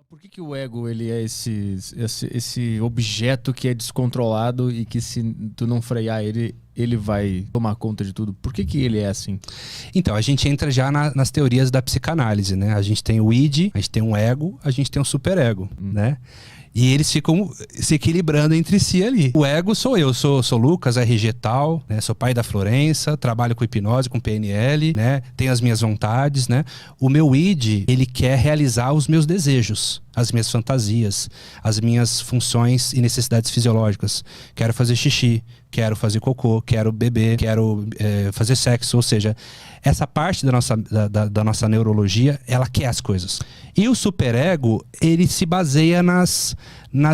Por que o ego ele é esse objeto que é descontrolado e que se tu não frear ele vai tomar conta de tudo? Por que ele é assim? Então, a gente entra já nas teorias da psicanálise, né? A gente tem o id, a gente tem um ego, a gente tem um superego, né? E eles ficam se equilibrando entre si ali. O ego sou eu, sou Lucas, RG tal, né? Sou pai da Florença, trabalho com hipnose, com PNL, né? Tenho as minhas vontades, né? O meu id, ele quer realizar os meus desejos, as minhas fantasias, as minhas funções e necessidades fisiológicas. Quero fazer xixi, quero fazer cocô, quero beber, quero fazer sexo. Ou seja, essa parte da nossa neurologia, ela quer as coisas. E o superego, ele se baseia nas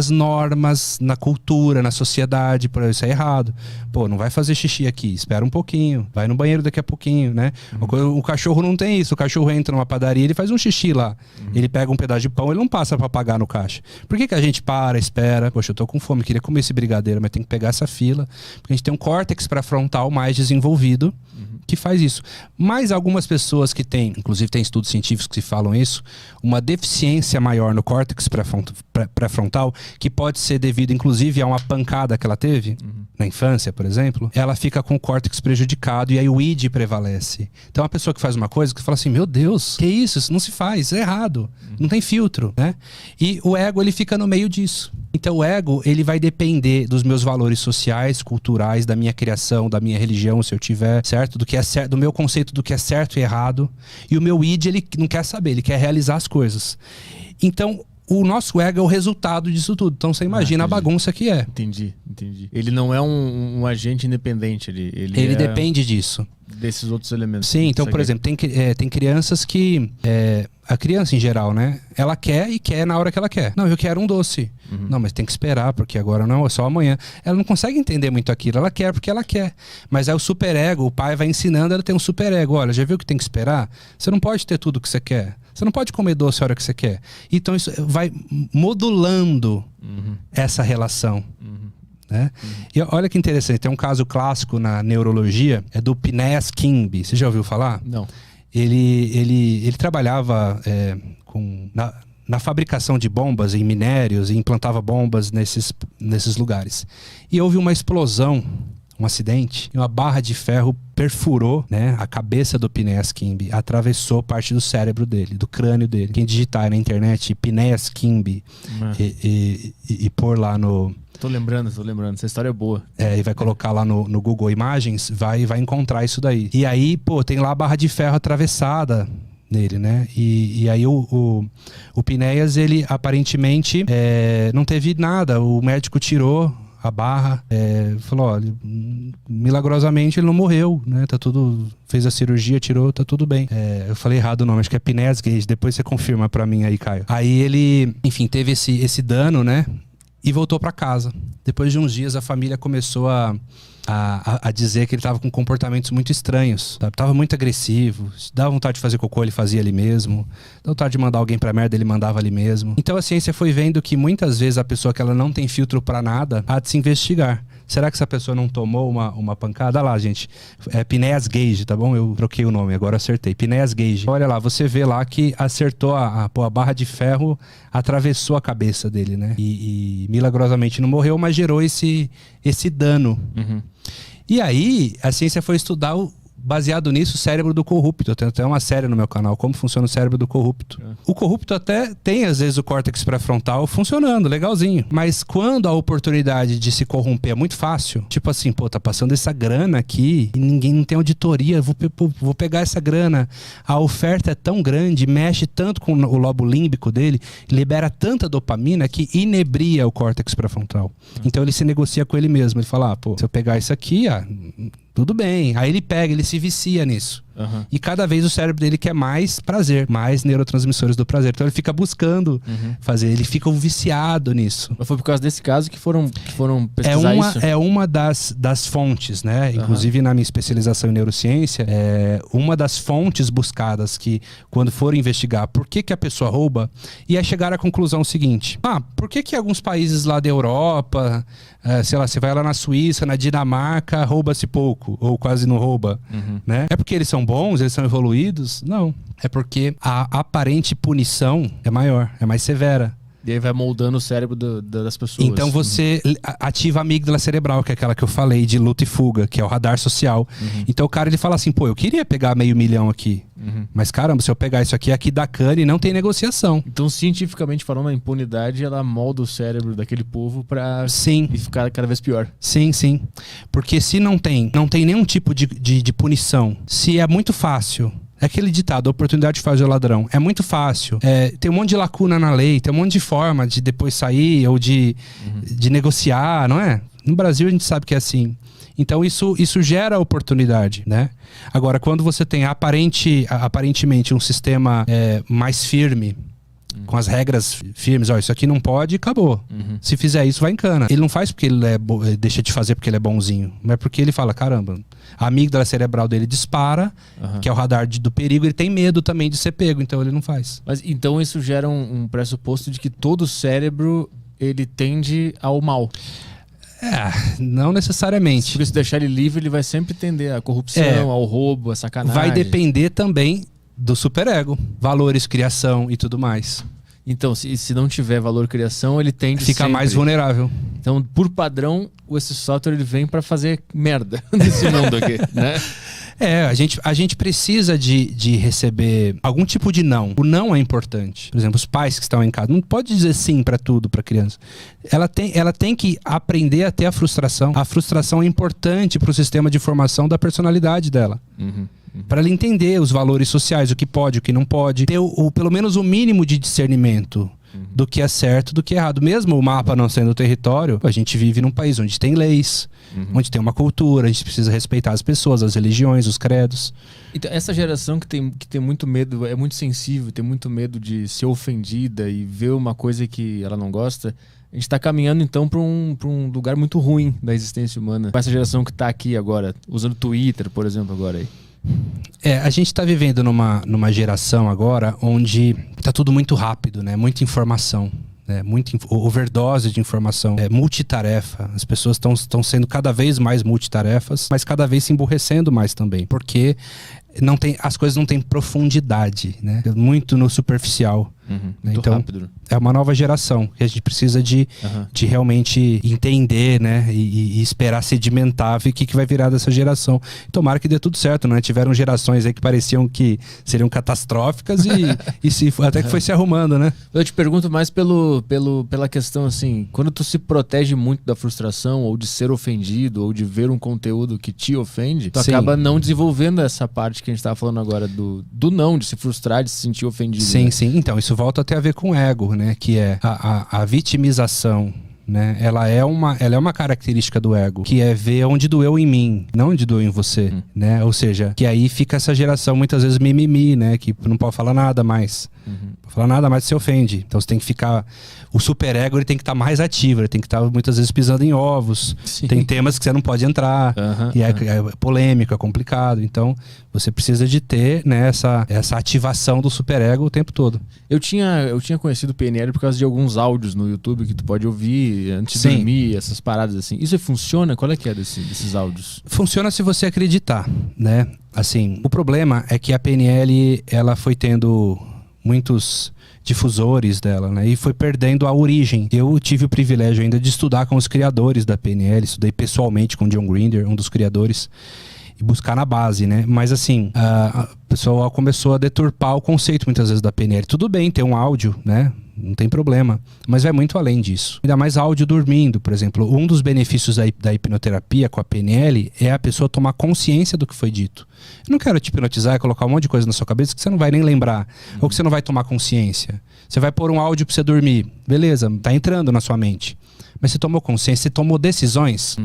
normas, na cultura, na sociedade. Por isso é errado. Pô, não vai fazer xixi aqui, espera um pouquinho, vai no banheiro daqui a pouquinho, né? O cachorro não tem isso. O cachorro entra numa padaria, ele faz um xixi lá. Ele pega um pedaço de pão, ele não passa pra pagar no caixa. Por que a gente para, espera? Poxa, eu tô com fome, queria comer esse brigadeiro, mas tem que pegar essa fila. Porque a gente tem um córtex pré-frontal mais desenvolvido que faz isso. Mas algumas pessoas que têm, inclusive tem estudos científicos que falam isso, uma deficiência maior no córtex pré-frontal, que pode ser devido inclusive a uma pancada que ela teve na infância, por exemplo, ela fica com o córtex prejudicado e aí o id prevalece. Então a pessoa que faz uma coisa que fala assim, meu Deus, que isso? Isso não se faz, é errado, não tem filtro, né? E o ego, ele fica no meio disso. Então o ego, ele vai depender dos meus valores sociais, culturais, da minha criação, da minha religião, se eu tiver, certo? Do que é certo, do meu conceito do que é certo e errado. E o meu id, ele não quer saber, ele quer realizar as coisas. Então, o nosso ego é o resultado disso tudo. Então você imagina a bagunça que é. Entendi. Ele não é um agente independente, ele depende disso. Desses outros elementos. Sim, então, por exemplo, tem crianças que... a criança em geral, né? Ela quer e quer na hora que ela quer. Não, eu quero um doce. Não, mas tem que esperar, porque agora não, é só amanhã. Ela não consegue entender muito aquilo. Ela quer porque ela quer. Mas é o superego, o pai vai ensinando, ela tem um superego. Olha, já viu que tem que esperar? Você não pode ter tudo o que você quer. Você não pode comer doce a hora que você quer. Então isso vai modulando essa relação. Né? E olha que interessante, tem um caso clássico na neurologia, é do Phineas Kimby. Você já ouviu falar? Não. Ele trabalhava na fabricação de bombas em minérios e implantava bombas nesses lugares. E houve uma explosão, um acidente, e uma barra de ferro perfurou, né, a cabeça do Phineas Kimby, atravessou parte do cérebro dele, do crânio dele. Quem digitar na internet Phineas Kimby e pôr lá no... Tô lembrando, essa história é boa. E vai colocar lá no Google Imagens, vai encontrar isso daí. E aí, pô, tem lá a barra de ferro atravessada nele, né? E aí o Phineas, ele aparentemente não teve nada, o médico tirou a barra, falou, olha, milagrosamente ele não morreu, né? Tá tudo, fez a cirurgia, tirou, tá tudo bem. Eu falei errado o nome, acho que é Phineas Gage, depois você confirma pra mim aí, Caio. Aí ele, enfim, teve esse dano, né? E voltou para casa. Depois de uns dias, a família começou a dizer que ele estava com comportamentos muito estranhos. Estava muito agressivo. Dava vontade de fazer cocô, ele fazia ali mesmo. Dava vontade de mandar alguém pra merda, ele mandava ali mesmo. Então a ciência foi vendo que muitas vezes a pessoa que ela não tem filtro para nada, há de se investigar. Será que essa pessoa não tomou uma pancada? Olha lá, gente. É Phineas Gage, tá bom? Eu troquei o nome, agora acertei. Phineas Gage. Olha lá, você vê lá que acertou a barra de ferro, atravessou a cabeça dele, né? E milagrosamente não morreu, mas gerou esse dano. E aí, a ciência foi estudar baseado nisso, o cérebro do corrupto. Eu tenho até uma série no meu canal, como funciona o cérebro do corrupto. O corrupto até tem, às vezes, o córtex pré-frontal funcionando, legalzinho. Mas quando a oportunidade de se corromper é muito fácil, tipo assim, pô, tá passando essa grana aqui e ninguém não tem auditoria, vou pegar essa grana. A oferta é tão grande, mexe tanto com o lobo límbico dele, libera tanta dopamina que inebria o córtex pré-frontal. Então ele se negocia com ele mesmo. Ele fala, pô, se eu pegar isso aqui, tudo bem. Aí ele pega, ele se vicia nisso. E cada vez o cérebro dele quer mais prazer, mais neurotransmissores do prazer. Então ele fica buscando fazer, ele fica viciado nisso. Mas foi por causa desse caso que foram pesquisar isso? É uma das fontes, né? Inclusive na minha especialização em neurociência, uma das fontes buscadas que quando foram investigar por que a pessoa rouba, e aí chegaram à conclusão seguinte: por que alguns países lá da Europa, sei lá, você vai lá na Suíça, na Dinamarca, rouba-se pouco? pouco, ou quase não rouba, né? É porque eles são bons, eles são evoluídos? Não. É porque a aparente punição é maior, é mais severa. E aí vai moldando o cérebro das pessoas. Então você ativa a amígdala cerebral, que é aquela que eu falei, de luta e fuga, que é o radar social. Então o cara, ele fala assim, pô, eu queria pegar 500 mil aqui. Mas caramba, se eu pegar isso aqui dá cane, não tem negociação. Então, cientificamente falando, a impunidade, ela molda o cérebro daquele povo pra ficar cada vez pior. Sim, sim. Porque se não tem nenhum tipo de punição, se é muito fácil... É aquele ditado, a oportunidade faz o ladrão. É muito fácil. Tem um monte de lacuna na lei, tem um monte de forma de depois sair ou de negociar, não é? No Brasil a gente sabe que é assim. Então isso gera oportunidade, né? Agora, quando você tem aparentemente um sistema mais firme, com as regras firmes, ó, isso aqui não pode, acabou. Se fizer isso, vai em cana. Ele não faz porque ele deixa de fazer porque ele é bonzinho, mas porque ele fala, caramba, a amígdala cerebral dele dispara, que é o radar do perigo, ele tem medo também de ser pego, então ele não faz. Mas então isso gera um pressuposto de que todo cérebro, ele tende ao mal. Não necessariamente. Porque se deixar ele livre, ele vai sempre tender à corrupção, ao roubo, à sacanagem. Vai depender também do superego, valores, criação e tudo mais. Então, se não tiver valor criação, ele tende fica sempre mais vulnerável. Então, por padrão, esse software ele vem para fazer merda nesse mundo aqui, né? A gente precisa de receber algum tipo de não. O não é importante. Por exemplo, os pais que estão em casa, não pode dizer sim para tudo para a criança. Ela tem que aprender a ter a frustração. A frustração é importante para o sistema de formação da personalidade dela. Para ela entender os valores sociais, o que pode, o que não pode. Ter pelo menos o mínimo de discernimento do que é certo, do que é errado. Mesmo o mapa não sendo o território, a gente vive num país onde tem leis, onde tem uma cultura, a gente precisa respeitar as pessoas, as religiões, os credos. Então, essa geração que tem muito medo, é muito sensível, tem muito medo de ser ofendida e ver uma coisa que ela não gosta, a gente está caminhando então para um lugar muito ruim da existência humana. Com essa geração que está aqui agora, usando Twitter, por exemplo, agora aí. A gente está vivendo numa geração agora onde está tudo muito rápido, né? Muita informação, né? Overdose de informação, multitarefa. As pessoas estão sendo cada vez mais multitarefas, mas cada vez se emburrecendo mais também, porque as coisas não têm profundidade, né? Muito no superficial. Muito então, rápido. É uma nova geração que a gente precisa de realmente entender, né? E esperar sedimentar, ver o que vai virar dessa geração. Tomara que dê tudo certo, né? Tiveram gerações aí que pareciam que seriam catastróficas até que foi se arrumando, né? Eu te pergunto mais pela questão assim, quando tu se protege muito da frustração ou de ser ofendido ou de ver um conteúdo que te ofende, tu acaba não desenvolvendo essa parte que a gente estava falando agora do não, de se frustrar, de se sentir ofendido. Sim, né? sim. Então, isso volta até a ver com ego, né? Que é a vitimização, né? Ela é uma característica do ego, que é ver onde doeu em mim, não onde doeu em você, né? Ou seja, que aí fica essa geração muitas vezes mimimi, né? Que não pode falar nada mais. Falar nada mais se ofende. Então você tem que ficar... O superego, ele tem que estar mais ativo, ele tem que estar muitas vezes pisando em ovos. Sim. Tem temas que você não pode entrar, e é polêmico, é complicado. Então você precisa de ter, né, essa ativação do superego o tempo todo. Eu tinha conhecido o PNL por causa de alguns áudios no YouTube que tu pode ouvir antes de dormir, essas paradas assim. Isso funciona? Qual é que é desses áudios? Funciona se você acreditar, né? Assim, o problema é que a PNL, ela foi tendo muitos difusores dela, né? E foi perdendo a origem. Eu tive o privilégio ainda de estudar com os criadores da PNL, estudei pessoalmente com John Grinder, um dos criadores, e buscar na base, né? Mas assim, a pessoa começou a deturpar o conceito muitas vezes da PNL. Tudo bem ter um áudio, né? Não tem problema, mas vai muito além disso. Ainda mais áudio dormindo, por exemplo. Um dos benefícios da hipnoterapia com a PNL é a pessoa tomar consciência do que foi dito. Eu não quero te hipnotizar e colocar um monte de coisa na sua cabeça que você não vai nem lembrar, ou que você não vai tomar consciência. Você vai pôr um áudio pra você dormir. Beleza, tá entrando na sua mente. Mas você tomou consciência, você tomou decisões.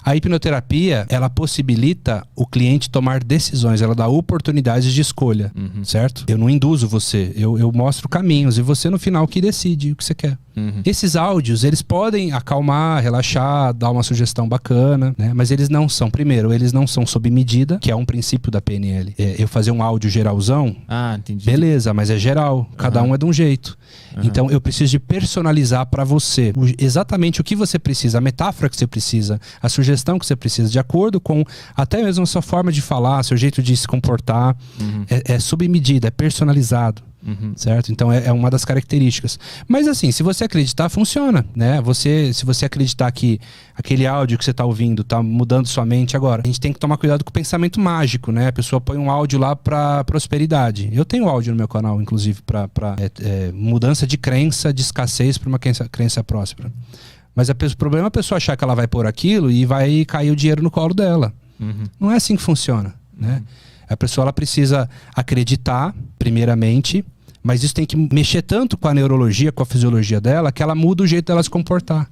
A hipnoterapia, ela possibilita o cliente tomar decisões, ela dá oportunidades de escolha, certo? Eu não induzo você, eu mostro caminhos e você no final que decide o que você quer. Esses áudios, eles podem acalmar, relaxar, dar uma sugestão bacana, né? Mas eles não são, primeiro, eles não são sob medida, que é um princípio da PNL. Eu fazer um áudio geralzão, entendi. beleza, mas é geral. Cada um é de um jeito. Então eu preciso de personalizar para você exatamente o que você precisa, a metáfora que você precisa, a sugestão que você precisa, de acordo com até mesmo a sua forma de falar, seu jeito de se comportar. É sob medida, é personalizado. Certo? Então é uma das características. Mas assim, se você acreditar, funciona, né? Se você acreditar que aquele áudio que você está ouvindo está mudando sua mente agora, a gente tem que tomar cuidado com o pensamento mágico, né? A pessoa põe um áudio lá para prosperidade. Eu tenho áudio no meu canal, inclusive, para mudança de crença, de escassez para uma crença próspera. Mas o problema é a pessoa achar que ela vai pôr aquilo e vai cair o dinheiro no colo dela. Não é assim que funciona, né? A pessoa ela precisa acreditar, primeiramente, mas isso tem que mexer tanto com a neurologia, com a fisiologia dela, que ela muda o jeito dela se comportar.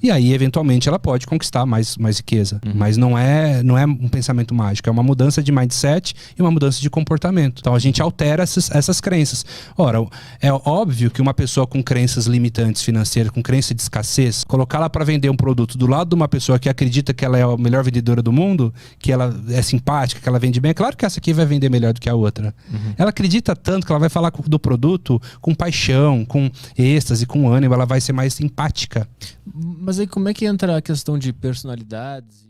E aí, eventualmente, ela pode conquistar mais riqueza. Mas não é um pensamento mágico, é uma mudança de mindset e uma mudança de comportamento. Então a gente altera essas crenças. Ora, é óbvio que uma pessoa com crenças limitantes financeiras, com crença de escassez, colocar ela para vender um produto do lado de uma pessoa que acredita que ela é a melhor vendedora do mundo, que ela é simpática, que ela vende bem, é claro que essa aqui vai vender melhor do que a outra. Ela acredita tanto que ela vai falar do produto com paixão, com êxtase, com ânimo, ela vai ser mais empática. Mas aí como é que entra a questão de personalidades?